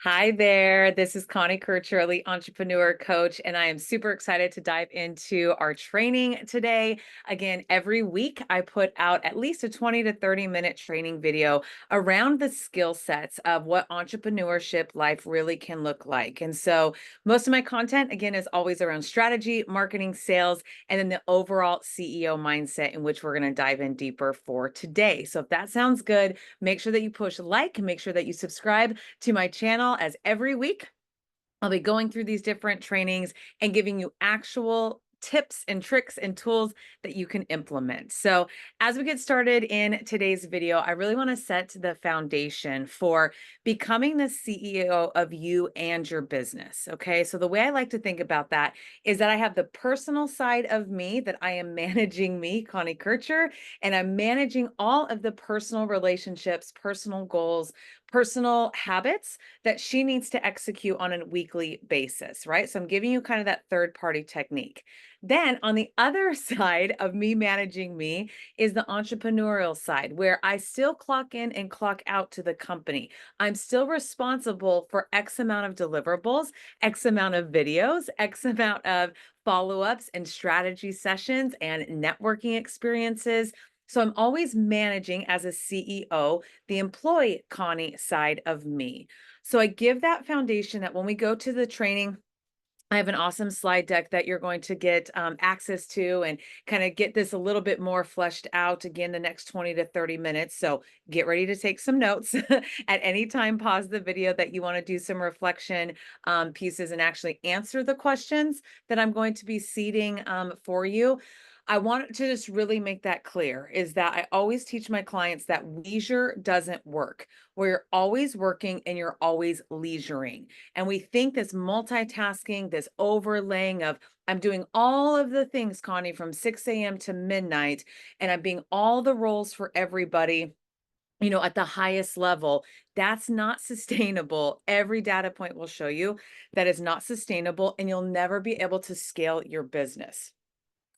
Hi there. This is Connie Kircher, Elite Entrepreneur Coach, and I am super excited to dive into our training today. Again, every week I put out at least a 20 to 30-minute training video around the skill sets of what entrepreneurship life really can look like. And so most of my content, again, is always around strategy, marketing, sales, and then the overall CEO mindset in which we're going to dive in deeper for today. So if that sounds good, make sure that you push like, make sure that you subscribe to my channel, as every week I'll be going through these different trainings and giving you actual tips and tricks and tools that you can implement. So, as we get started in today's video, I really want to set the foundation for becoming the CEO of you and your business. Okay. So, the way I like to think about that is that I have the personal side of me that I am managing me, Connie Kircher, and I'm managing all of the personal relationships, personal goals, personal habits that she needs to execute on a weekly basis, right? So I'm giving you kind of that third party technique. Then on the other side of me managing me is the entrepreneurial side, where I still clock in and clock out to the company. I'm still responsible for X amount of deliverables, X amount of videos, X amount of follow ups and strategy sessions and networking experiences. So I'm always managing as a CEO the employee Connie side of me. So I give that foundation that when we go to the training, I have an awesome slide deck that you're going to get access to and kind of get this a little bit more fleshed out again the next 20 to 30 minutes. So get ready to take some notes at any time. Pause the video that you want to do some reflection pieces and actually answer the questions that I'm going to be seeding for you. I want to just really make that clear is that I always teach my clients that leisure doesn't work, where you're always working and you're always leisuring. And we think this multitasking, this overlaying of I'm doing all of the things, Connie, from 6 a.m. to midnight, and I'm being all the roles for everybody, at the highest level. That's not sustainable. Every data point will show you that is not sustainable, and you'll never be able to scale your business.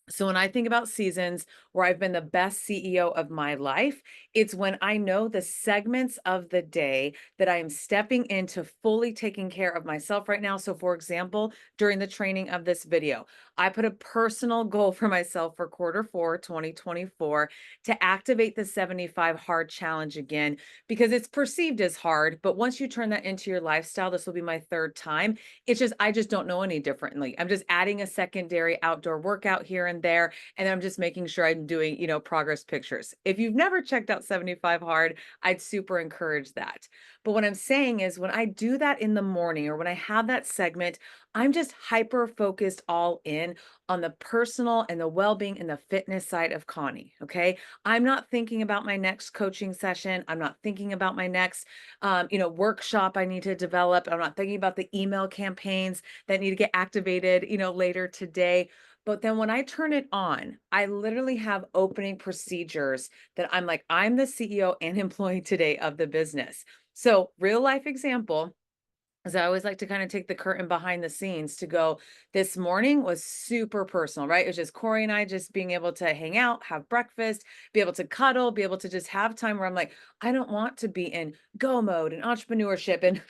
So when I think about seasons where I've been the best CEO of my life, it's when I know the segments of the day that I am stepping into fully taking care of myself right now. So for example, during the training of this video, I put a personal goal for myself for Q4 2024 to activate the 75 hard challenge again, because it's perceived as hard. But once you turn that into your lifestyle, this will be my third time. It's just, I just don't know any differently. I'm just adding a secondary outdoor workout here and there. And I'm just making sure I'm doing, progress pictures. If you've never checked out 75 Hard, I'd super encourage that. But what I'm saying is when I do that in the morning or when I have that segment, I'm just hyper focused all in on the personal and the well being and the fitness side of Connie. Okay. I'm not thinking about my next coaching session. I'm not thinking about my next, workshop I need to develop. I'm not thinking about the email campaigns that need to get activated, later today. But then when I turn it on, I literally have opening procedures that I'm like, I'm the CEO and employee today of the business. So, real life example, as I always like to kind of take the curtain behind the scenes to go, this morning was super personal, right? It was just Corey and I just being able to hang out, have breakfast, be able to cuddle, be able to just have time where I'm like, I don't want to be in go mode and entrepreneurship and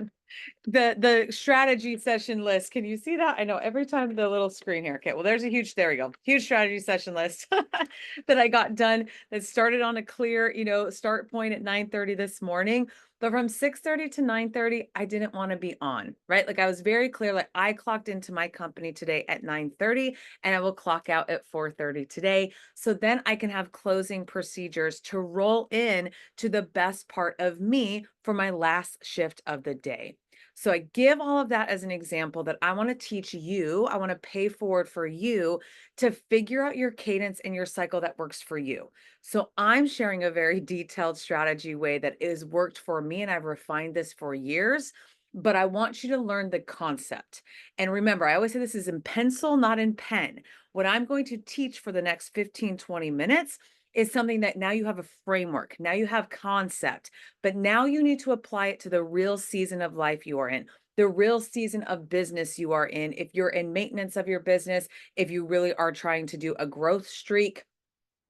the strategy session list. Can you see that? I know every time the little screen here. Okay, well, there we go. Huge strategy session list that I got done that started on a clear, start point at 9:30 this morning. But from 6:30 to 9:30, I didn't want to be on, right? Like I was very clear, like I clocked into my company today at 9:30 and I will clock out at 4:30 today. So then I can have closing procedures to roll in to the best part of me for my last shift of the day. So I give all of that as an example that I want to teach you, I want to pay forward for you to figure out your cadence and your cycle that works for you. So I'm sharing a very detailed strategy way that is worked for me, and I've refined this for years. But I want you to learn the concept. And remember, I always say this is in pencil, not in pen. What I'm going to teach for the next 15, 20 minutes is something that now you have a framework, now you have concept, but now you need to apply it to the real season of life you are in, the real season of business you are in. If you're in maintenance of your business, if you really are trying to do a growth streak,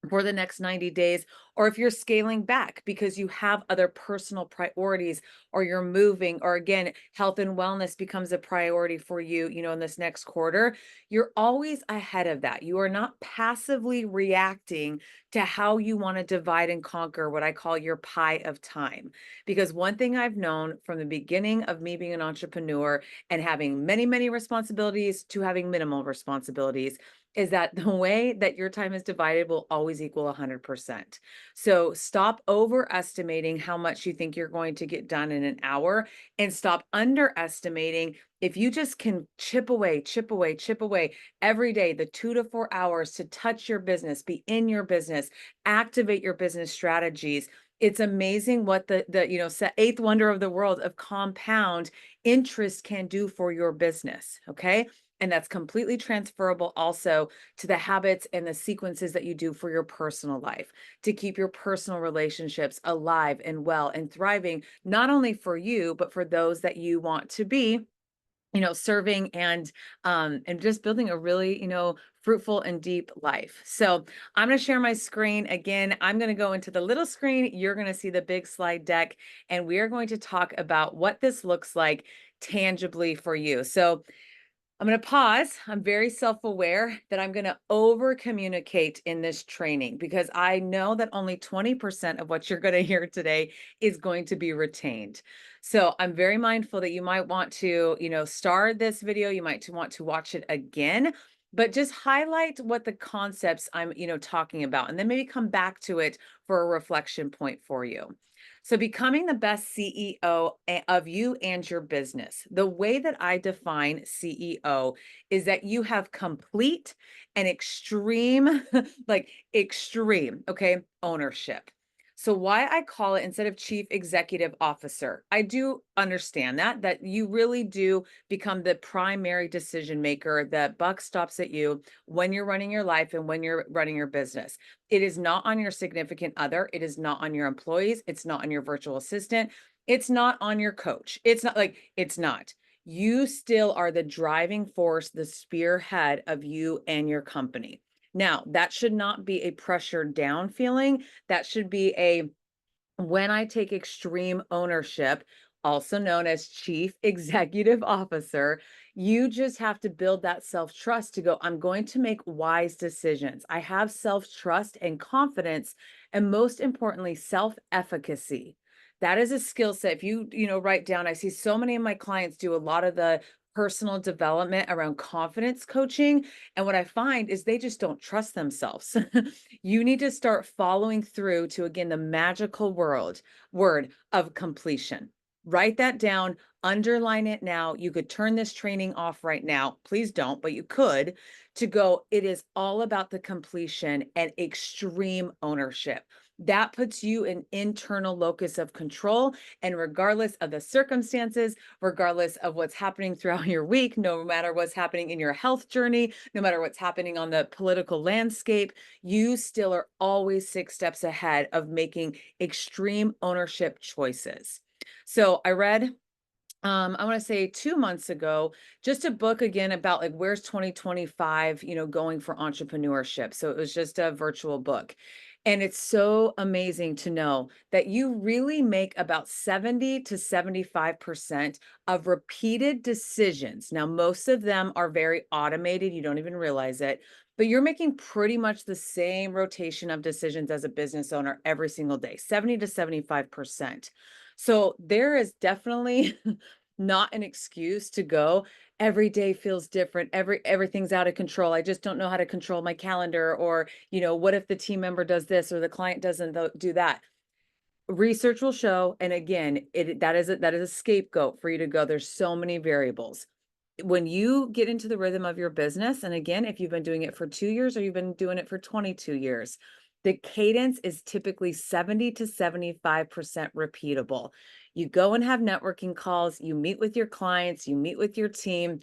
for the next 90 days, or if you're scaling back because you have other personal priorities, or you're moving, or again, health and wellness becomes a priority for you, in this next quarter, you're always ahead of that. You are not passively reacting to how you want to divide and conquer what I call your pie of time. Because one thing I've known from the beginning of me being an entrepreneur and having many, many responsibilities to having minimal responsibilities is that the way that your time is divided will always equal 100%. So stop overestimating how much you think you're going to get done in an hour, and stop underestimating if you just can chip away, chip away, chip away every day, the 2 to 4 hours to touch your business, be in your business, activate your business strategies. It's amazing what the eighth wonder of the world of compound interest can do for your business. Okay. And that's completely transferable also to the habits and the sequences that you do for your personal life to keep your personal relationships alive and well and thriving, not only for you, but for those that you want to be, serving and just building a really, fruitful and deep life. So I'm going to share my screen again. I'm going to go into the little screen. You're going to see the big slide deck, and we are going to talk about what this looks like tangibly for you. So I'm going to pause. I'm very self-aware that I'm going to over communicate in this training because I know that only 20% of what you're going to hear today is going to be retained. So I'm very mindful that you might want to, star this video. You might want to watch it again, but just highlight what the concepts I'm, talking about, and then maybe come back to it for a reflection point for you. So, becoming the best CEO of you and your business. The way that I define CEO is that you have complete and extreme, like extreme, okay, ownership. So, why I call it instead of chief executive officer, I do understand that you really do become the primary decision maker. The buck stops at you when you're running your life and when you're running your business. It is not on your significant other. It is not on your employees. It's not on your virtual assistant. It's not on your coach. It's not. You still are the driving force, the spearhead of you and your company. Now, that should not be a pressure down feeling. That should be a when I take extreme ownership, also known as chief executive officer, you just have to build that self trust to go, I'm going to make wise decisions. I have self trust and confidence, and most importantly, self efficacy. That is a skill set. If you write down, I see so many of my clients do a lot of the personal development around confidence coaching. And what I find is they just don't trust themselves. You need to start following through to, again, the magical word of completion. Write that down, underline it now. You could turn this training off right now. Please don't, but you could, to go, it is all about the completion and extreme ownership. That puts you in internal locus of control. And regardless of the circumstances, regardless of what's happening throughout your week, no matter what's happening in your health journey, no matter what's happening on the political landscape, you still are always 6 steps ahead of making extreme ownership choices. So I read I want to say 2 months ago, just a book again about like where's 2025, going for entrepreneurship. So it was just a virtual book. And it's so amazing to know that you really make about 70 to 75% of repeated decisions. Now, most of them are very automated. You don't even realize it, but you're making pretty much the same rotation of decisions as a business owner every single day, 70 to 75%. So there is definitely not an excuse to go, every day feels different, everything's out of control, I just don't know how to control my calendar, or what if the team member does this or the client doesn't do that. Research will show, and again, that is a scapegoat for you to go, there's so many variables. When you get into the rhythm of your business, and again, if you've been doing it for 2 years or you've been doing it for 22 years, the cadence is typically 70 to 75% repeatable. You go and have networking calls, you meet with your clients, you meet with your team,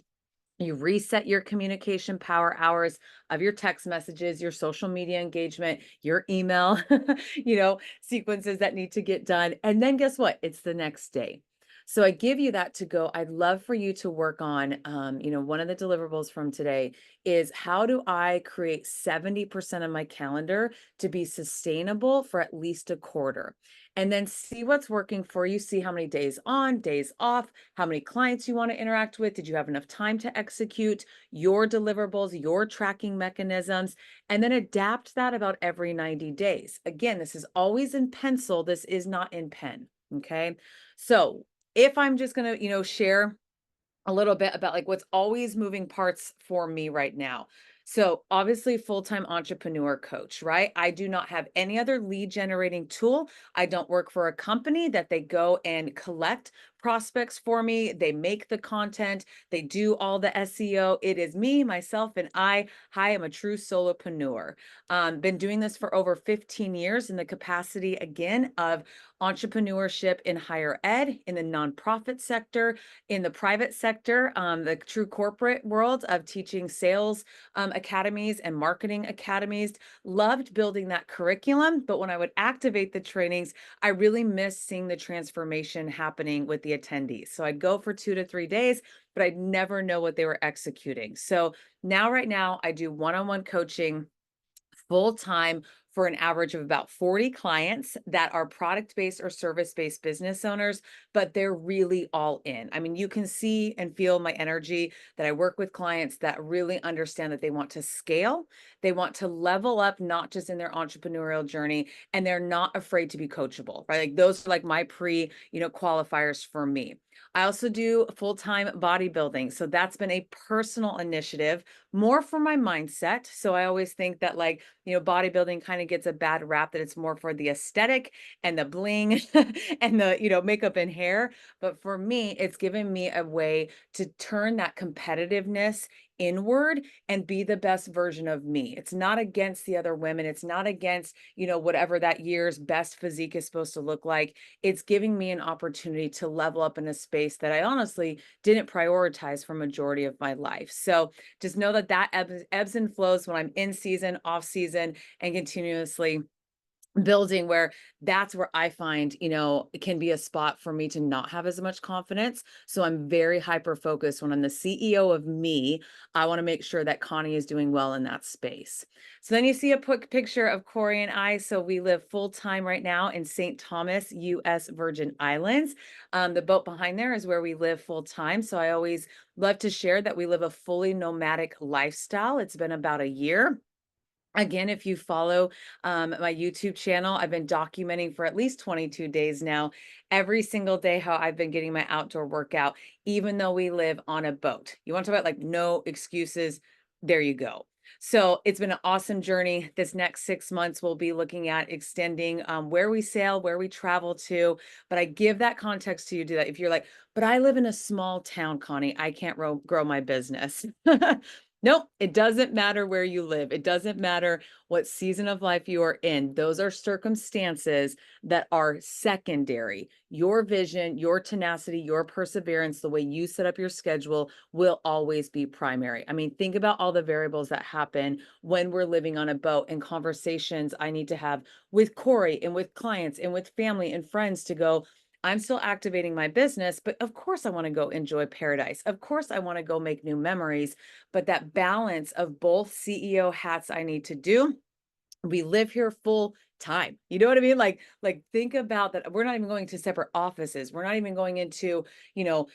you reset your communication power hours of your text messages, your social media engagement, your email, sequences that need to get done. And then guess what? It's the next day. So I give you that to go. I'd love for you to work on, one of the deliverables from today is how do I create 70% of my calendar to be sustainable for at least a quarter? And then see what's working for you. See how many days on, days off, how many clients you want to interact with. Did you have enough time to execute your deliverables, your tracking mechanisms, and then adapt that about every 90 days. Again, this is always in pencil. This is not in pen. Okay. So if I'm just going to, share a little bit about like what's always moving parts for me right now. So, obviously, full-time entrepreneur coach, right? I do not have any other lead generating tool. I don't work for a company that they go and collect prospects for me. They make the content, they do all the SEO. It is me, myself, and I. Hi, I'm a true solopreneur. Been doing this for over 15 years in the capacity again of entrepreneurship in higher ed, in the nonprofit sector, in the private sector, the true corporate world of teaching sales academies and marketing academies. Loved building that curriculum, but when I would activate the trainings, I really missed seeing the transformation happening with the attendees. So I'd go for 2 to 3 days, but I'd never know what they were executing. So now, right now, I do one-on-one coaching full time for an average of about 40 clients that are product based or service based business owners, but they're really all in. I mean, you can see and feel my energy that I work with clients that really understand that they want to scale, they want to level up, not just in their entrepreneurial journey, and they're not afraid to be coachable, right? Like those are like my qualifiers for me. I also do full time bodybuilding. So that's been a personal initiative more for my mindset. So I always think that bodybuilding kind of gets a bad rap that it's more for the aesthetic and the bling and the, makeup and hair. But for me, it's given me a way to turn that competitiveness inward and be the best version of me. It's not against the other women. It's not against, whatever that year's best physique is supposed to look like. It's giving me an opportunity to level up in a space that I honestly didn't prioritize for majority of my life. So just know that ebbs and flows when I'm in season, off season, and continuously building where that's where I find, it can be a spot for me to not have as much confidence. So I'm very hyper focused when I'm the CEO of me. I want to make sure that Connie is doing well in that space. So then you see a picture of Corey and I. So we live full time right now in St. Thomas, US Virgin Islands. The boat behind there is where we live full time. So I always love to share that we live a fully nomadic lifestyle. It's been about a year. Again, if you follow my YouTube channel, I've been documenting for at least 22 days now, every single day, how I've been getting my outdoor workout, even though we live on a boat. You want to talk about like no excuses? There you go. So it's been an awesome journey. This next 6 months, we'll be looking at extending where we sail, where we travel to. But I give that context to you, do that. If you're like, but I live in a small town, Connie, I can't grow my business. Nope, it doesn't matter where you live. It doesn't matter what season of life you are in. Those are circumstances that are secondary. Your vision, your tenacity, your perseverance, the way you set up your schedule will always be primary. I mean, think about all the variables that happen when we're living on a boat and conversations I need to have with Corey and with clients and with family and friends to go, I'm still activating my business, but of course I want to go enjoy paradise. Of course I want to go make new memories, but that balance of both CEO hats I need to do. We live here full time. You know what I mean? Like think about that. We're not even going to separate offices. We're not even going into, you know,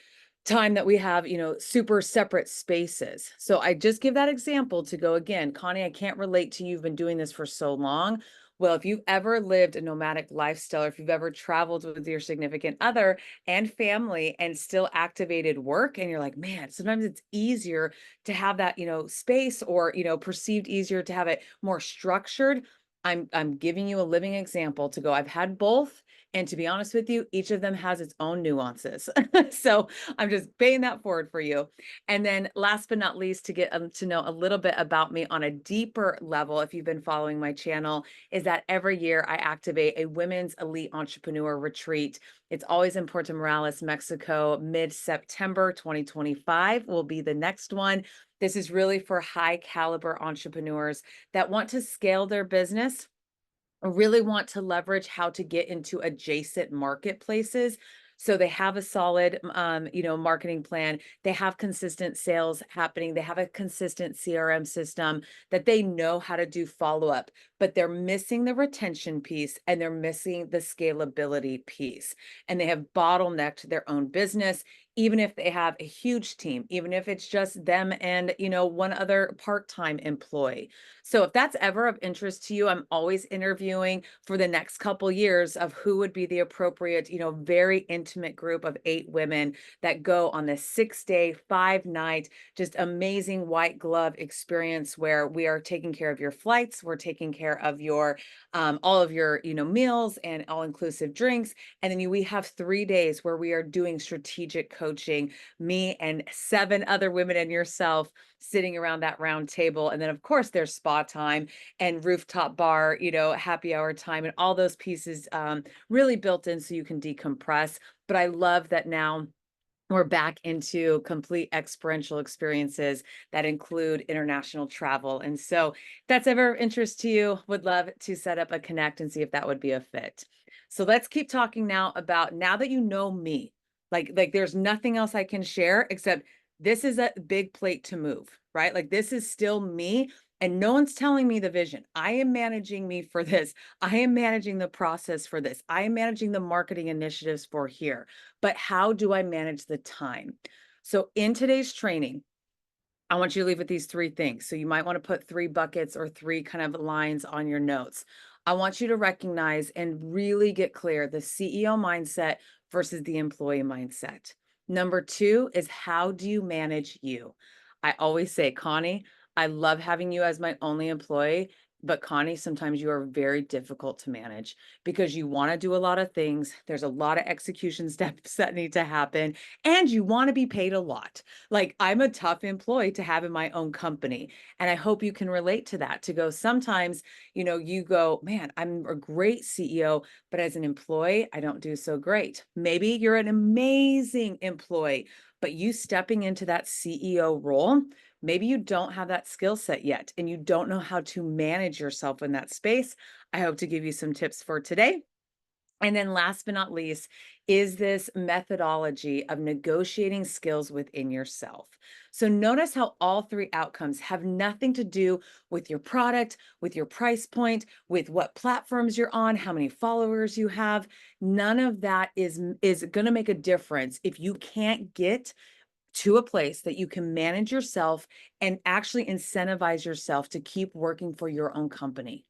time that we have, super separate spaces. So I just give that example to go again, Connie, I can't relate to you. You've been doing this for so long. Well, if you've ever lived a nomadic lifestyle, or if you've ever traveled with your significant other and family and still activated work, and you're like, man, sometimes it's easier to have that, space, or, perceived easier to have it more structured. I'm giving you a living example to go, I've had both. And to be honest with you, each of them has its own nuances. So I'm just paying that forward for you. And then last but not least, to get to know a little bit about me on a deeper level, if you've been following my channel, is that every year I activate a women's elite entrepreneur retreat. It's always in Puerto Morales, Mexico, mid-September 2025 will be the next one. This is really for high caliber entrepreneurs that want to scale their business, really want to leverage how to get into adjacent marketplaces, So they have a solid, marketing plan. They have consistent sales happening. They have a consistent CRM system that they know how to do follow up, but they're missing the retention piece and they're missing the scalability piece. And they have bottlenecked their own business, even if they have a huge team, even if it's just them and, one other part-time employee. So if that's ever of interest to you, I'm always interviewing for the next couple years of who would be the appropriate, very intimate group of 8 women that go on this 6-day, 5-night, just amazing white glove experience where we are taking care of your flights, we're taking care of your all of your, meals and all-inclusive drinks. And then we have 3 days where we are doing strategic coaching, me and 7 other women and yourself sitting around that round table. And then, of course, there's spa time and rooftop bar, happy hour time, and all those pieces really built in so you can decompress. But I love that now we're back into complete experiential experiences that include international travel. And so, if that's ever of interest to you, would love to set up a connect and see if that would be a fit. So let's keep talking now about now that you know me, like there's nothing else I can share except this is a big plate to move, right? Like this is still me and no one's telling me the vision. I am managing me for this. I am managing the process for this. I am managing the marketing initiatives for here. But how do I manage the time? So in today's training, I want you to leave with these 3 things. So you might want to put 3 buckets or 3 kind of lines on your notes. I want you to recognize and really get clear the CEO mindset versus the employee mindset. Number 2 is how do you manage you? I always say, Connie, I love having you as my only employee, but Connie, sometimes you are very difficult to manage because you want to do a lot of things. There's a lot of execution steps that need to happen, and you want to be paid a lot. Like I'm a tough employee to have in my own company. And I hope you can relate to that to go sometimes, you go, man, I'm a great CEO, but as an employee, I don't do so great. Maybe you're an amazing employee, but you stepping into that CEO role, maybe you don't have that skill set yet and you don't know how to manage yourself in that space. I hope to give you some tips for today. And then last but not least is this methodology of negotiating skills within yourself. So notice how all 3 outcomes have nothing to do with your product, with your price point, with what platforms you're on, how many followers you have. None of that is going to make a difference if you can't get to a place that you can manage yourself and actually incentivize yourself to keep working for your own company.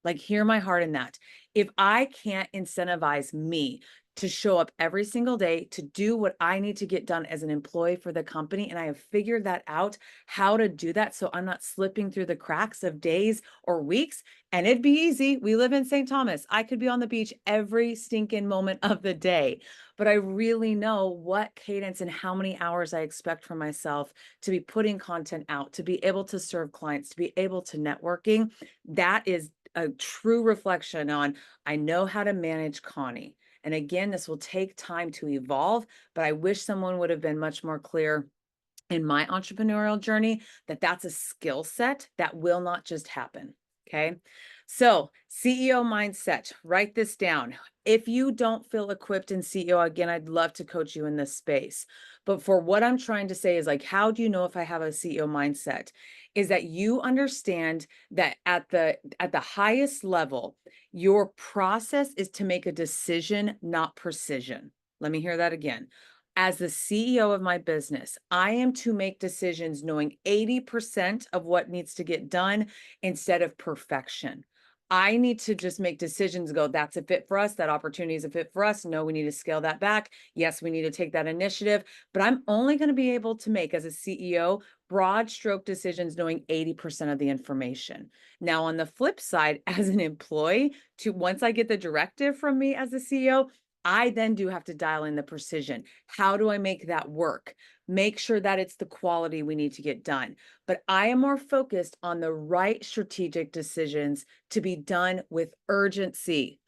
Like, hear my heart in that. If I can't incentivize me to show up every single day to do what I need to get done as an employee for the company, and I have figured that out, how to do that so I'm not slipping through the cracks of days or weeks, and it'd be easy. We live in St. Thomas. I could be on the beach every stinking moment of the day, but I really know what cadence and how many hours I expect from myself to be putting content out, to be able to serve clients, to be able to networking. That is a true reflection on I know how to manage Connie. And again, this will take time to evolve, but I wish someone would have been much more clear in my entrepreneurial journey that that's a skill set that will not just happen. Okay. So, CEO mindset, write this down. If you don't feel equipped in CEO, again, I'd love to coach you in this space. But for what I'm trying to say is like, how do you know if I have a CEO mindset? Is that you understand that at the highest level, your process is to make a decision, not precision. Let me hear that again. As the CEO of my business, I am to make decisions knowing 80% of what needs to get done instead of perfection. I need to just make decisions, go, that's a fit for us. That opportunity is a fit for us. No, we need to scale that back. Yes, we need to take that initiative. But I'm only going to be able to make, as a CEO, broad stroke decisions knowing 80% of the information. Now, on the flip side, as an employee, to once I get the directive from me as a CEO, I then do have to dial in the precision. How do I make that work? Make sure that it's the quality we need to get done. But I am more focused on the right strategic decisions to be done with urgency.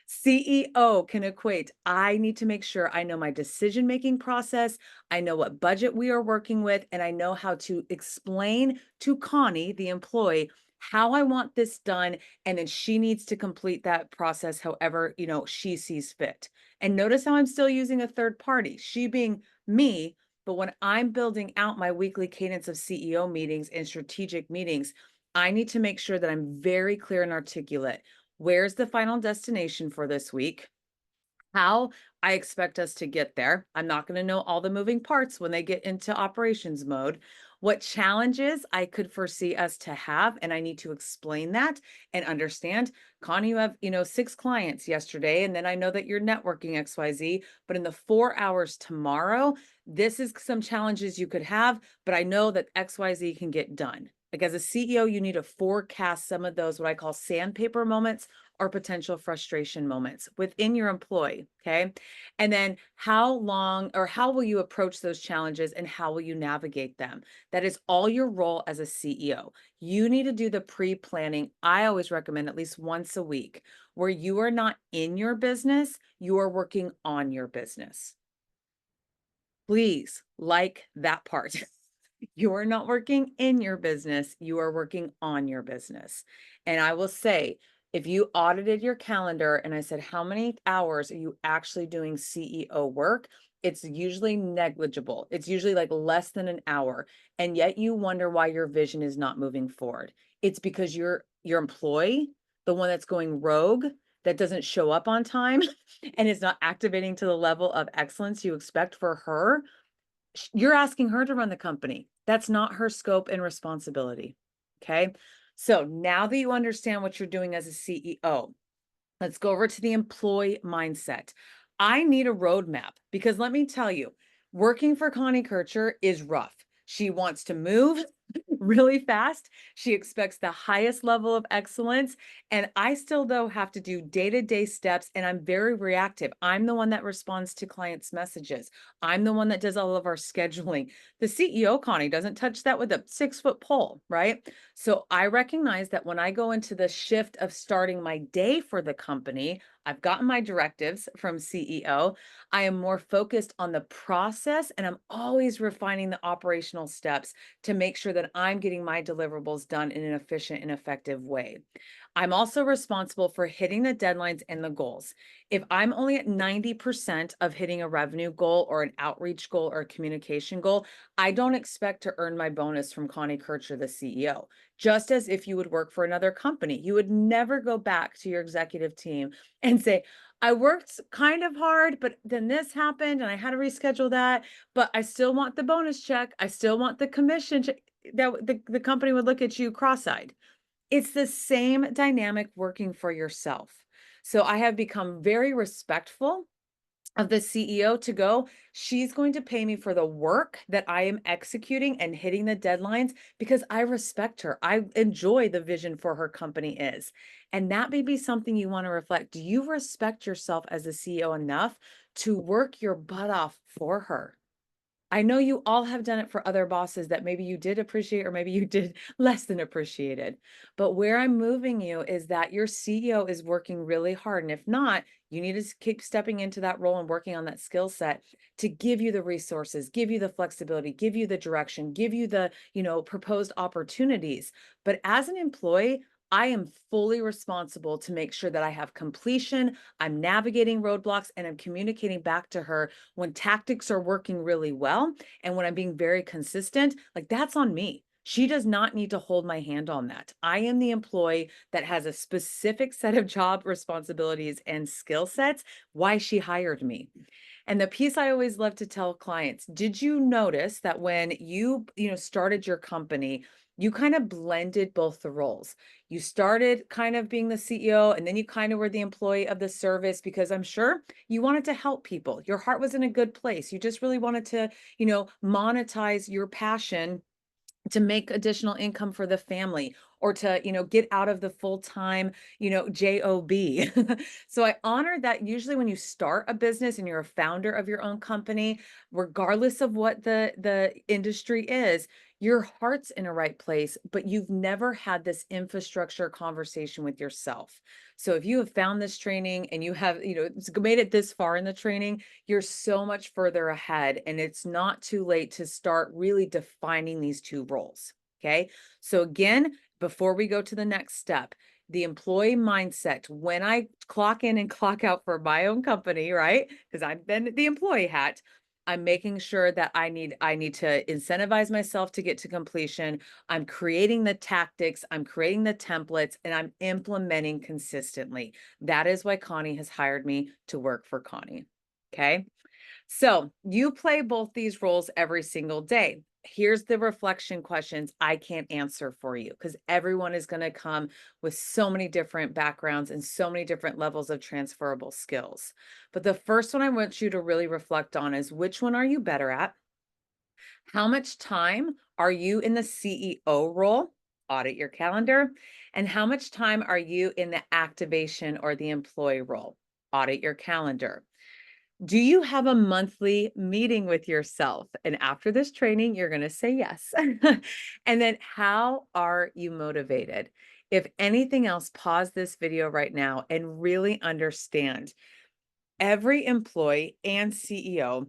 CEO can equate, I need to make sure I know my decision-making process, I know what budget we are working with, and I know how to explain to Connie, the employee, how I want this done, and then she needs to complete that process however, she sees fit. And notice how I'm still using a third party, she being me, but when I'm building out my weekly cadence of CEO meetings and strategic meetings, I need to make sure that I'm very clear and articulate. Where's the final destination for this week? How I expect us to get there. I'm not going to know all the moving parts when they get into operations mode. What challenges I could foresee us to have, and I need to explain that and understand. Connie, you have, 6 clients yesterday, and then I know that you're networking XYZ, but in the 4 hours tomorrow, this is some challenges you could have, but I know that XYZ can get done. Like as a CEO, you need to forecast some of those, what I call sandpaper moments or potential frustration moments within your employee. Okay. And then how long or how will you approach those challenges and how will you navigate them? That is all your role as a CEO. You need to do the pre planning. I always recommend at least once a week where you are not in your business, you are working on your business. Please like that part. You are not working in your business, you are working on your business. And I will say, if you audited your calendar and I said, how many hours are you actually doing CEO work? It's usually negligible. It's usually like less than an hour. And yet you wonder why your vision is not moving forward. It's because your employee, the one that's going rogue, that doesn't show up on time and is not activating to the level of excellence you expect for her, you're asking her to run the company. That's not her scope and responsibility. Okay. So now that you understand what you're doing as a CEO, let's go over to the employee mindset. I need a roadmap because let me tell you, working for Connie Kircher is rough. She wants to move really fast. She expects the highest level of excellence. And I still, though, have to do day to day steps. And I'm very reactive. I'm the one that responds to clients' messages. I'm the one that does all of our scheduling. The CEO, Connie, doesn't touch that with a 6-foot pole, right? So I recognize that when I go into the shift of starting my day for the company, I've gotten my directives from CEO. I am more focused on the process and I'm always refining the operational steps to make sure that I'm getting my deliverables done in an efficient and effective way. I'm also responsible for hitting the deadlines and the goals. If I'm only at 90% of hitting a revenue goal or an outreach goal or a communication goal, I don't expect to earn my bonus from Connie Kircher, the CEO. Just as if you would work for another company, you would never go back to your executive team and say, I worked kind of hard, but then this happened and I had to reschedule that, but I still want the bonus check. I still want the commission check. That the company would look at you cross-eyed. It's the same dynamic working for yourself. So I have become very respectful of the CEO to go, she's going to pay me for the work that I am executing and hitting the deadlines because I respect her. I enjoy the vision for her company is. And that may be something you want to reflect. Do you respect yourself as a CEO enough to work your butt off for her? I know you all have done it for other bosses that maybe you did appreciate or maybe you did less than appreciated. But where I'm moving you is that your CEO is working really hard. And if not, you need to keep stepping into that role and working on that skill set to give you the resources, give you the flexibility, give you the direction, give you the, proposed opportunities. But as an employee, I am fully responsible to make sure that I have completion, I'm navigating roadblocks, and I'm communicating back to her when tactics are working really well and when I'm being very consistent. Like that's on me. She does not need to hold my hand on that. I am the employee that has a specific set of job responsibilities and skill sets, why she hired me. And the piece I always love to tell clients, did you notice that when you started your company, you kind of blended both the roles? You started kind of being the CEO and then you kind of were the employee of the service because I'm sure you wanted to help people. Your heart was in a good place. You just really wanted to, monetize your passion to make additional income for the family or to get out of the full-time job. So I honor that usually when you start a business and you're a founder of your own company, regardless of what the industry is, your heart's in a right place, but you've never had this infrastructure conversation with yourself. So if you have found this training and you have made it this far in the training, you're so much further ahead and it's not too late to start really defining these two roles. Okay. So again, before we go to the next step, the employee mindset, when I clock in and clock out for my own company, right? Because I've been the employee hat, I'm making sure that I need to incentivize myself to get to completion. I'm creating the tactics, I'm creating the templates, and I'm implementing consistently. That is why Connie has hired me to work for Connie. Okay. So you play both these roles every single day. Here's the reflection questions I can't answer for you because everyone is going to come with so many different backgrounds and so many different levels of transferable skills. But the first one I want you to really reflect on is which one are you better at? How much time are you in the CEO role? Audit your calendar. And how much time are you in the activation or the employee role? Audit your calendar. Do you have a monthly meeting with yourself? And after this training, you're going to say yes. And then how are you motivated? If anything else, pause this video right now and really understand every employee and CEO,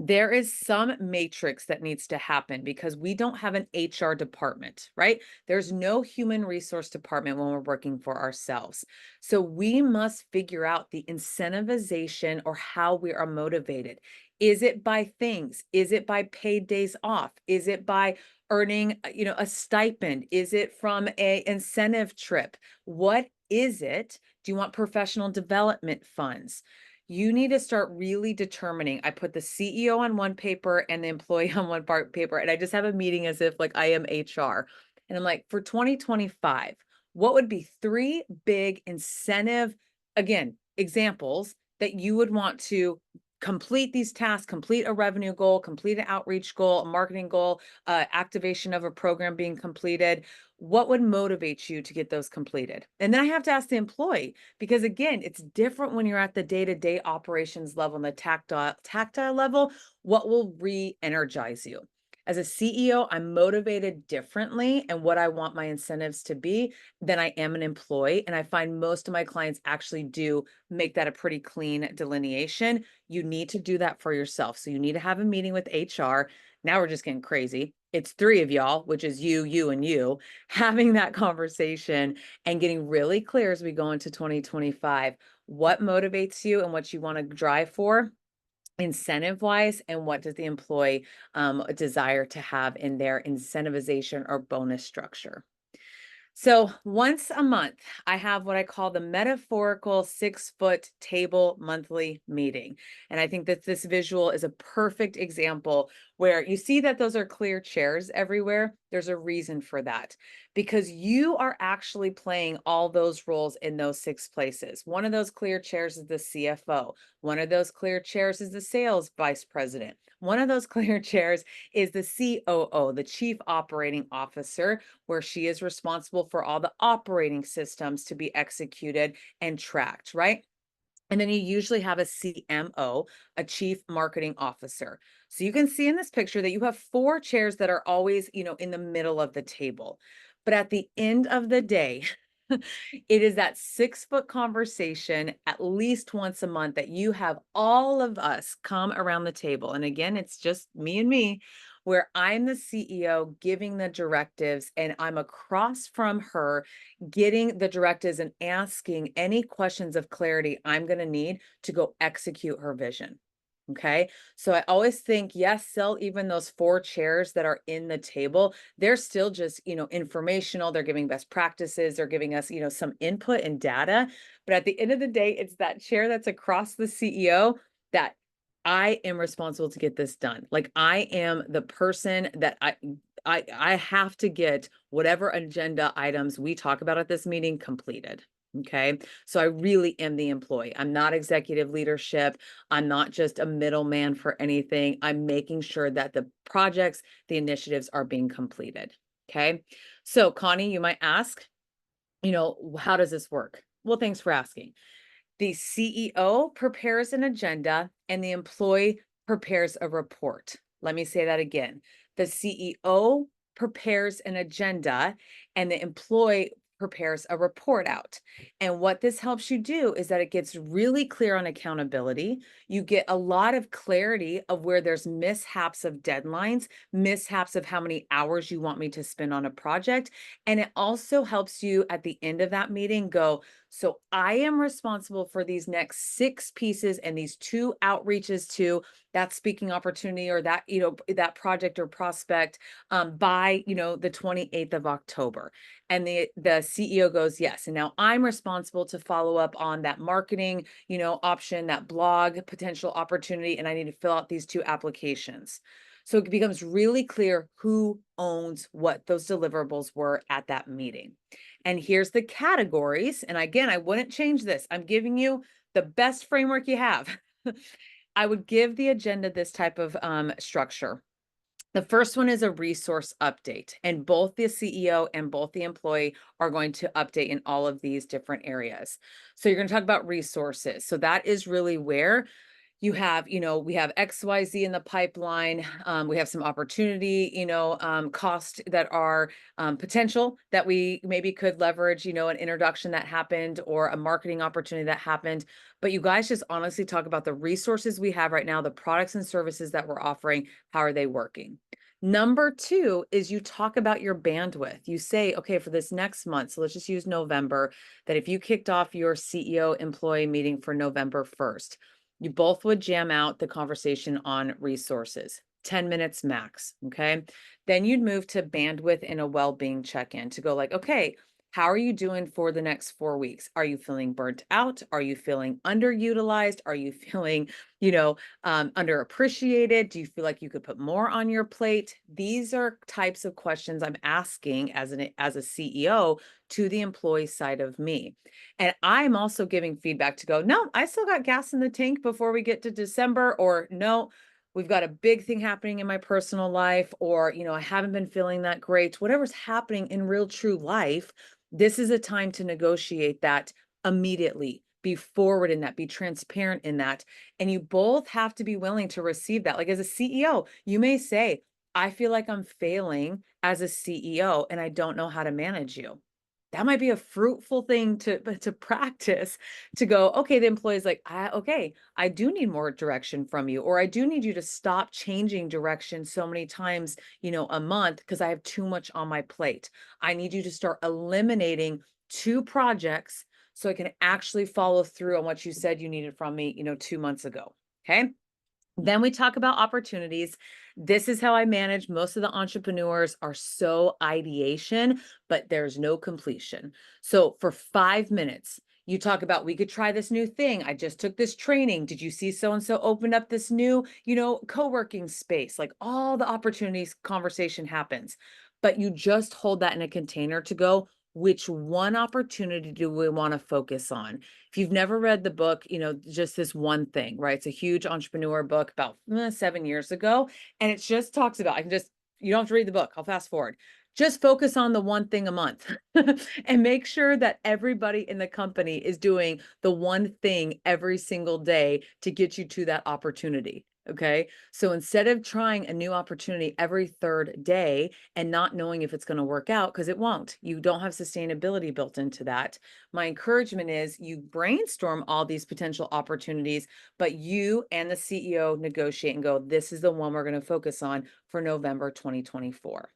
there is some matrix that needs to happen because we don't have an HR department, right? There's no human resource department when we're working for ourselves. So we must figure out the incentivization or how we are motivated. Is it by things? Is it by paid days off? Is it by earning, a stipend? Is it from a incentive trip? What is it? Do you want professional development funds? You need to start really determining. I put the CEO on one paper and the employee on one part paper, and I just have a meeting as if like I am HR. And I'm like, for 2025, what would be three big incentive, again, examples that you would want to complete these tasks, complete a revenue goal, complete an outreach goal, a marketing goal, activation of a program being completed? What would motivate you to get those completed? And then I have to ask the employee, because again, it's different when you're at the day-to-day operations level and the tactile level. What will re-energize you? As a CEO, I'm motivated differently and what I want my incentives to be than I am an employee. And I find most of my clients actually do make that a pretty clean delineation. You need to do that for yourself. So you need to have a meeting with HR. Now we're just getting crazy. It's three of y'all, which is you, and you, having that conversation and getting really clear as we go into 2025, what motivates you and what you want to drive for incentive wise, and what does the employee desire to have in their incentivization or bonus structure. So once a month, I have what I call the metaphorical 6-foot table monthly meeting. And I think that this visual is a perfect example where you see that those are clear chairs everywhere. There's a reason for that because you are actually playing all those roles in those 6 places. One of those clear chairs is the CFO. One of those clear chairs is the sales vice president. One of those clear chairs is the COO, the chief operating officer, where she is responsible for all the operating systems to be executed and tracked, right? And then you usually have a CMO, a chief marketing officer. So you can see in this picture that you have 4 chairs that are always, in the middle of the table. But at the end of the day, it is that 6-foot conversation at least once a month that you have all of us come around the table. And again, it's just me and me, where I'm the CEO giving the directives and I'm across from her getting the directives and asking any questions of clarity I'm going to need to go execute her vision. Okay. So I always think, yes, sell even those 4 chairs that are in the table. They're still just, informational. They're giving best practices. They're giving us, some input and data. But at the end of the day, it's that chair that's across the CEO that I am responsible to get this done. Like I am the person that I have to get whatever agenda items we talk about at this meeting completed. Okay. So I really am the employee. I'm not executive leadership. I'm not just a middleman for anything. I'm making sure that the projects, the initiatives are being completed. Okay. So Connie, you might ask, how does this work? Well, thanks for asking. The CEO prepares an agenda and the employee prepares a report. Let me say that again. The CEO prepares an agenda and the employee prepares a report out. And what this helps you do is that it gets really clear on accountability. You get a lot of clarity of where there's mishaps of deadlines, mishaps of how many hours you want me to spend on a project. And it also helps you at the end of that meeting go, so I am responsible for these next 6 pieces and these 2 outreaches to that speaking opportunity or that, that project or prospect by, the 28th of October. And the CEO goes, yes. And now I'm responsible to follow up on that marketing, option, that blog potential opportunity. And I need to fill out these 2 applications. So it becomes really clear who owns what those deliverables were at that meeting. And here's the categories. And again, I wouldn't change this. I'm giving you the best framework you have. I would give the agenda this type of structure. The first one is a resource update, and both the CEO and both the employee are going to update in all of these different areas. So you're going to talk about resources. So that is really where you have, we have XYZ in the pipeline. We have some opportunity, cost that are potential that we maybe could leverage, an introduction that happened or a marketing opportunity that happened. But you guys just honestly talk about the resources we have right now, the products and services that we're offering. How are they working? Number 2 is you talk about your bandwidth. You say, okay, for this next month, so let's just use November, that if you kicked off your CEO employee meeting for November 1st, you both would jam out the conversation on resources, 10 minutes max, okay? Then you'd move to bandwidth and a well-being check-in to go like, okay, how are you doing for the next 4 weeks? Are you feeling burnt out? Are you feeling underutilized? Are you feeling, underappreciated? Do you feel like you could put more on your plate? These are types of questions I'm asking as a CEO to the employee side of me. And I'm also giving feedback to go, no, I still got gas in the tank before we get to December, or no, we've got a big thing happening in my personal life, or, I haven't been feeling that great. Whatever's happening in real true life, this is a time to negotiate that immediately. Be forward in that, be transparent in that. And you both have to be willing to receive that. Like as a CEO, you may say, I feel like I'm failing as a CEO and I don't know how to manage you. That might be a fruitful thing to practice, to go, okay, the employee's like, okay, I do need more direction from you, or I do need you to stop changing direction so many times, a month because I have too much on my plate. I need you to start eliminating 2 projects so I can actually follow through on what you said you needed from me, 2 months ago. Okay. Then we talk about opportunities. This is how I manage. Most of the entrepreneurs are so ideation, but there's no completion. So for 5 minutes, you talk about, we could try this new thing. I just took this training. Did you see so and so opened up this new, co-working space? Like all the opportunities conversation happens. But you just hold that in a container to go, which one opportunity do we want to focus on? If you've never read the book, just this one thing, right? It's a huge entrepreneur book about 7 years ago. And it just talks about, you don't have to read the book. I'll fast forward. Just focus on the one thing a month and make sure that everybody in the company is doing the one thing every single day to get you to that opportunity. Okay. So instead of trying a new opportunity every third day and not knowing if it's going to work out, because it won't, you don't have sustainability built into that. My encouragement is you brainstorm all these potential opportunities, but you and the CEO negotiate and go, this is the one we're going to focus on for November 2024.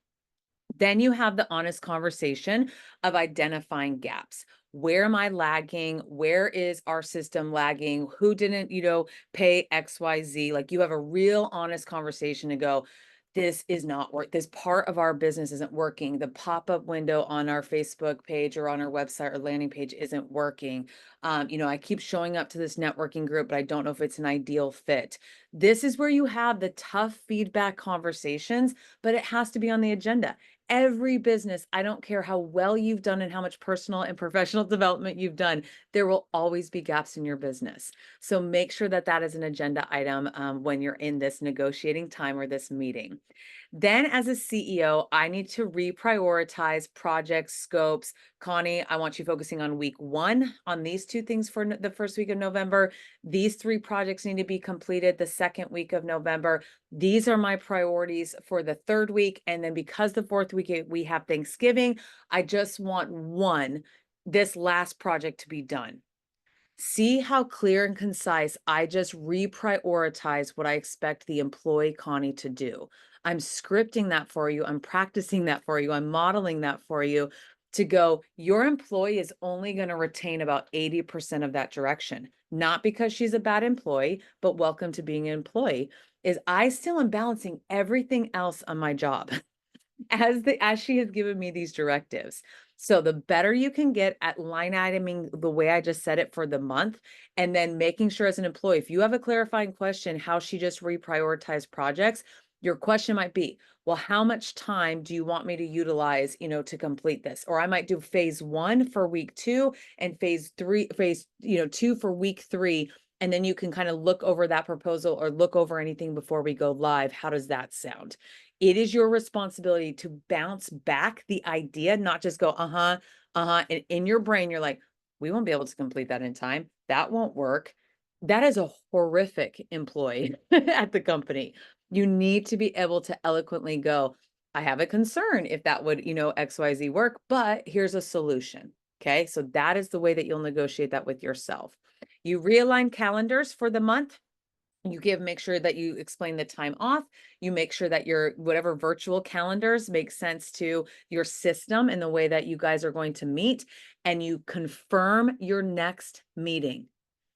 Then you have the honest conversation of identifying gaps. Where am I lagging? Where is our system lagging? Who didn't, pay XYZ? Like you have a real honest conversation to go, this is not work. This part of our business isn't working. The pop-up window on our Facebook page or on our website or landing page isn't working. I keep showing up to this networking group, but I don't know if it's an ideal fit. This is where you have the tough feedback conversations, but it has to be on the agenda. Every business, I don't care how well you've done and how much personal and professional development you've done, there will always be gaps in your business. So make sure that that is an agenda item when you're in this negotiating time or this meeting. Then as a CEO, I need to reprioritize projects, scopes. Connie, I want you focusing on week 1 on these 2 things for the first week of November. These 3 projects need to be completed the second week of November. These are my priorities for the 3rd week. And then because the 4th week we have Thanksgiving. I just want this last project to be done. See how clear and concise I just reprioritize what I expect the employee Connie to do. I'm scripting that for you. I'm practicing that for you. I'm modeling that for you to go, your employee is only going to retain about 80% of that direction. Not because she's a bad employee, but welcome to being an employee. Is I still am balancing everything else on my job. As she has given me these directives. So the better you can get at line iteming the way I just said it for the month, and then making sure as an employee, if you have a clarifying question, how she just reprioritized projects, your question might be, well, how much time do you want me to utilize, to complete this? Or I might do phase 1 for week 2 and phase 2 for week 3. And then you can kind of look over that proposal or look over anything before we go live. How does that sound? It is your responsibility to bounce back the idea, not just go, and in your brain, you're like, we won't be able to complete that in time. That won't work. That is a horrific employee at the company. You need to be able to eloquently go, I have a concern if that would, XYZ work, but here's a solution. Okay. So that is the way that you'll negotiate that with yourself. You realign calendars for the month. Make sure that you explain the time off. You make sure that your whatever virtual calendars make sense to your system and the way that you guys are going to meet, and you confirm your next meeting.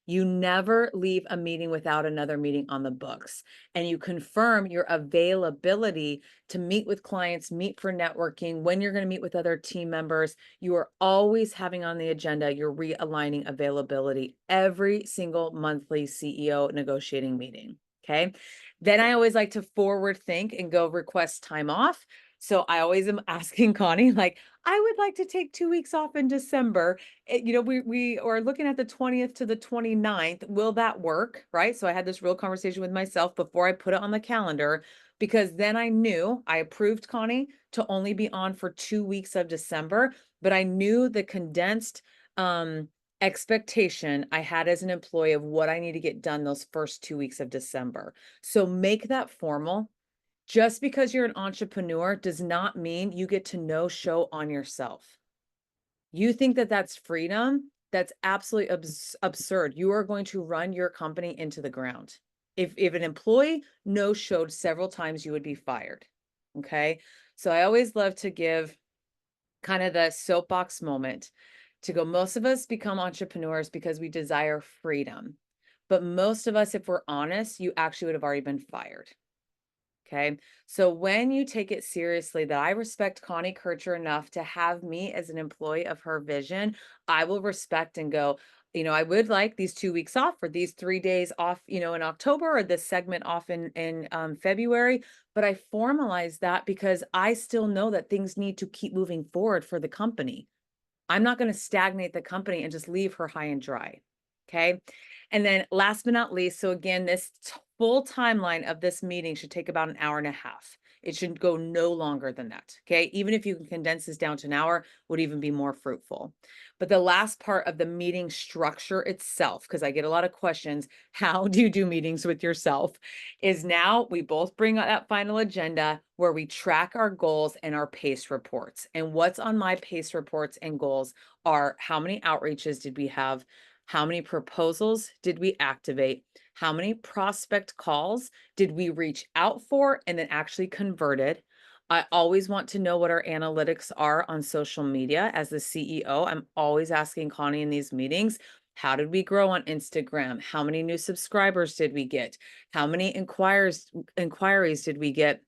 You never leave a meeting without another meeting on the books, and you confirm your availability to meet with clients, meet for networking, when you're going to meet with other team members. You are always having on the agenda, you're realigning availability every single monthly CEO negotiating meeting. Okay. Then I always like to forward think and go request time off. So I always am asking Connie, like, I would like to take 2 weeks off in December. We are looking at the 20th to the 29th. Will that work? Right. So I had this real conversation with myself before I put it on the calendar, because then I knew I approved Connie to only be on for 2 weeks of December, but I knew the condensed expectation I had as an employee of what I need to get done those first 2 weeks of December. So make that formal. Just because you're an entrepreneur does not mean you get to no show on yourself. You think that that's freedom? That's absolutely absurd. You are going to run your company into the ground. If an employee no showed several times, you would be fired. Okay. So I always love to give kind of the soapbox moment to go. Most of us become entrepreneurs because we desire freedom. But most of us, if we're honest, you actually would have already been fired. Okay. So when you take it seriously that I respect Connie Kircher enough to have me as an employee of her vision, I will respect and go, I would like these 2 weeks off, or these 3 days off, in October, or this segment off in February. But I formalize that because I still know that things need to keep moving forward for the company. I'm not going to stagnate the company and just leave her high and dry. Okay. And then last but not least, so again, this full timeline of this meeting should take about an hour and a half. It should go no longer than that. Okay. Even if you can condense this down to an hour, would even be more fruitful. But the last part of the meeting structure itself, because I get a lot of questions, how do you do meetings with yourself? Is now we both bring out that final agenda where we track our goals and our PACE reports. And what's on my PACE reports and goals are how many outreaches did we have? How many proposals did we activate? How many prospect calls did we reach out for and then actually converted? I always want to know what our analytics are on social media. As the CEO, I'm always asking Connie in these meetings, how did we grow on Instagram? How many new subscribers did we get? How many inquiries did we get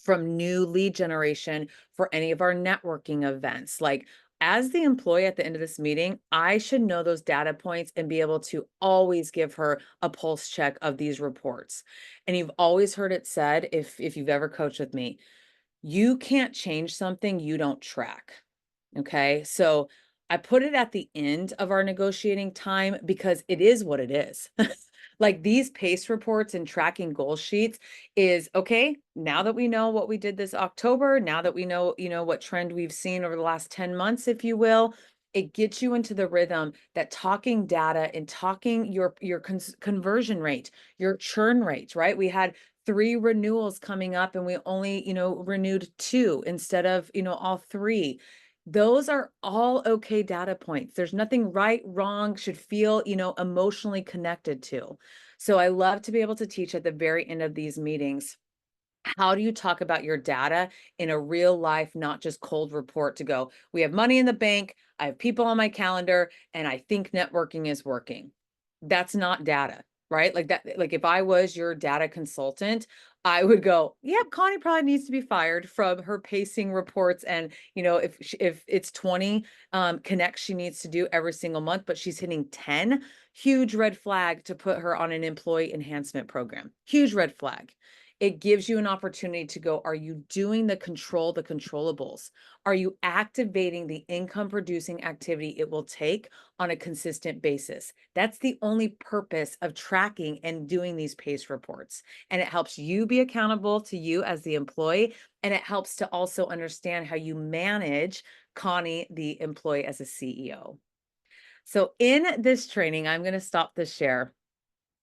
from new lead generation for any of our networking events? Like, as the employee at the end of this meeting, I should know those data points and be able to always give her a pulse check of these reports. And you've always heard it said, if you've ever coached with me, you can't change something you don't track. Okay. So I put it at the end of our negotiating time because it is what it is. Like these PACE reports and tracking goal sheets is okay. Now that we know what we did this October, now that we know, what trend we've seen over the last 10 months, if you will, It gets you into the rhythm that talking data and talking your conversion rate, your churn rate, right? We had 3 renewals coming up and we only, renewed 2 instead of, all 3. Those are all okay data points. There's nothing right, wrong, should feel, emotionally connected to. So I love to be able to teach at the very end of these meetings. How do you talk about your data in a real life, not just cold report to go, we have money in the bank, I have people on my calendar, and I think networking is working. That's not data, right? Like that, like if I was your data consultant, I would go, yep, Connie probably needs to be fired from her pacing reports. And, if it's 20 connects she needs to do every single month, but she's hitting 10, huge red flag to put her on an employee enhancement program. Huge red flag. It gives you an opportunity to go, are you doing the controllables? Are you activating the income producing activity it will take on a consistent basis? That's the only purpose of tracking and doing these PACE reports. And it helps you be accountable to you as the employee. And it helps to also understand how you manage Connie, the employee, as a CEO. So in this training, I'm going to stop the share.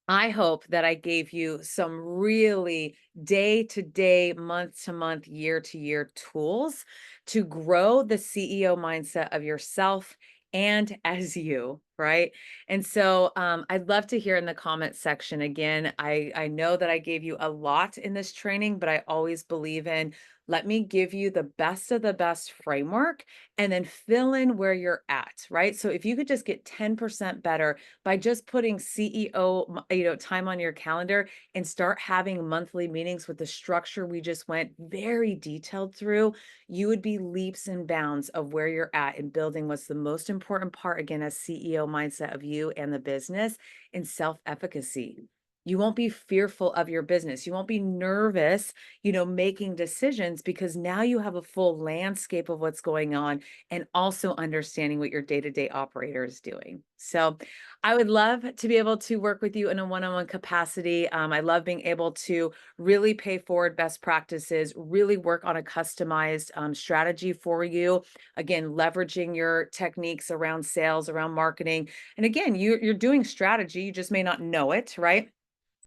I hope that I gave you some really day to day, month to month, year to year tools to grow the CEO mindset of yourself and as you, right? And so I'd love to hear in the comment section. Again, I know that I gave you a lot in this training, but I always believe in, let me give you the best of the best framework and then fill in where you're at, right? So if you could just get 10% better by just putting CEO, time on your calendar and start having monthly meetings with the structure we just went very detailed through, you would be leaps and bounds of where you're at in building what's the most important part, again, as CEO mindset of you and the business, in self-efficacy. You won't be fearful of your business. You won't be nervous, making decisions, because now you have a full landscape of what's going on and also understanding what your day-to-day operator is doing. So I would love to be able to work with you in a one-on-one capacity. I love being able to really pay forward best practices, really work on a customized strategy for you. Again, leveraging your techniques around sales, around marketing. And again, you're doing strategy, you just may not know it, right?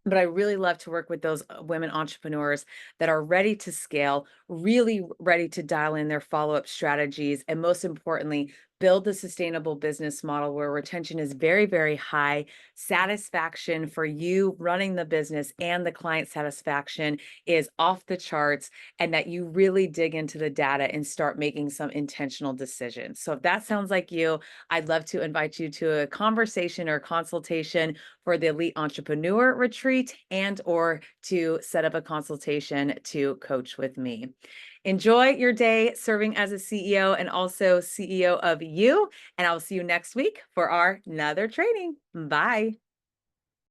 But I really love to work with those women entrepreneurs that are ready to scale, really ready to dial in their follow-up strategies, and most importantly, build a sustainable business model where retention is very, very high, satisfaction for you running the business and the client satisfaction is off the charts, and that you really dig into the data and start making some intentional decisions. So if that sounds like you, I'd love to invite you to a conversation or consultation for the Elite Entrepreneur Retreat, and or to set up a consultation to coach with me. Enjoy your day serving as a CEO and also CEO of you. And I'll see you next week for our another training. Bye.